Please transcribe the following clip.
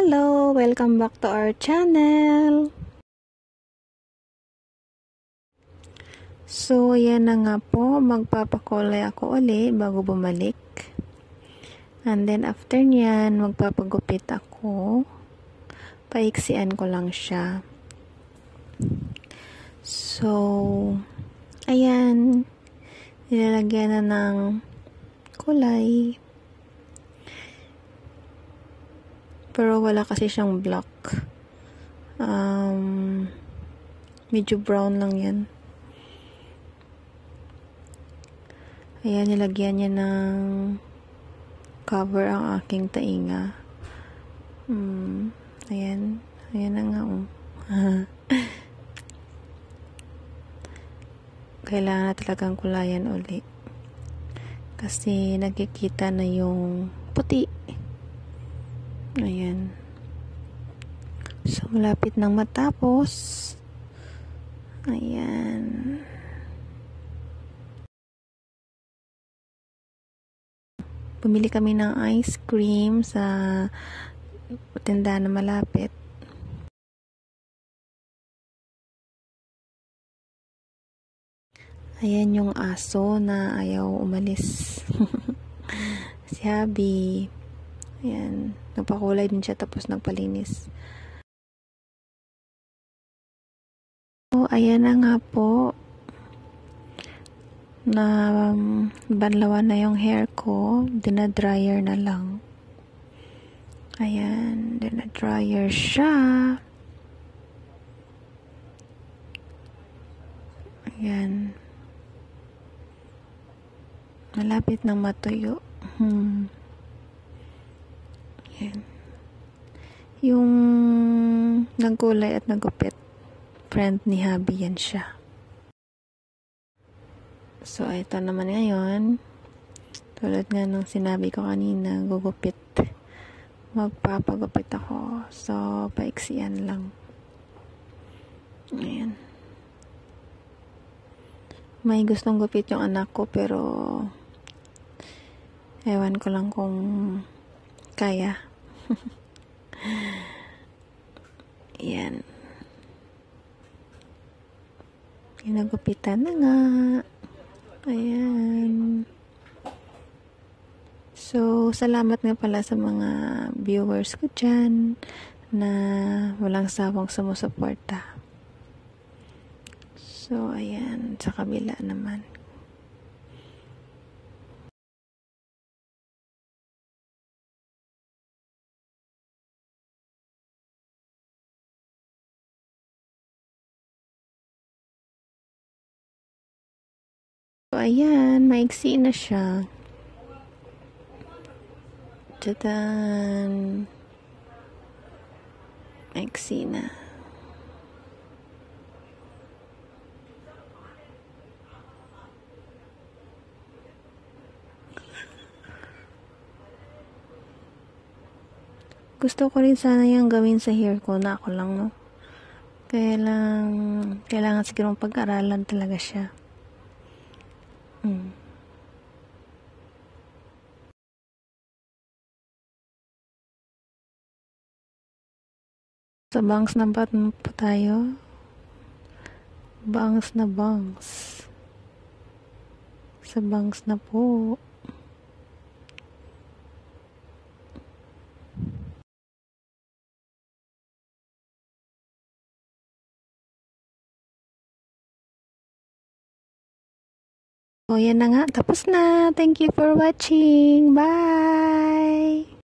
Hello! Welcome back to our channel! So, yan na nga po. Magpapakulay ako uli bago bumalik. And then, after nyan, magpapagupit ako. Paiksian ko lang siya. So, ayan. Nilalagyan na ng kulay. Pero wala kasi siyang black. Medyo brown lang yan. Ayan, nilagyan niya ng cover ang aking tainga. Ayan. Ayan na nga. Kailangan na talagang kulayan uli. Kasi nakikita na yung puti. Ayan. So, malapit nang matapos. Ayan. Bumili kami ng ice cream sa tindahan na malapit. Ayan yung aso na ayaw umalis. Si Habi. Ayan. Nagpakulay din siya tapos nagpalinis. So, ayan na nga po. Na banlawan na yung hair ko. Dinadryer na lang. Ayan. Dinadryer siya. Ayan. Malapit nang matuyo. Ayan. Yung nagkulay at nagupit, friend ni Habi yan siya. So, ito naman ngayon. Tulad nga nung sinabi ko kanina, gugupit. Magpapagupit ako. So, paiksian lang. Ayan. May gustong gupit yung anak ko, pero ewan ko lang kung kaya. Ayan. Ginagupitan na nga. Ayan. So, salamat nga pala sa mga viewers ko dyan na walang sawang sumusuporta. So, ayan. Sa kabila naman. So, ayan. Maiksi na siya. Tadan! Maiksi na. Gusto ko rin sana yung gawin sa hair ko na ako lang, no? Kailangan siguro pag-aralan talaga siya. Sa bangs na ba po tayo? Bangs na bangs. Sa bangs na po. O, yan na nga. Tapos na. Thank you for watching. Bye!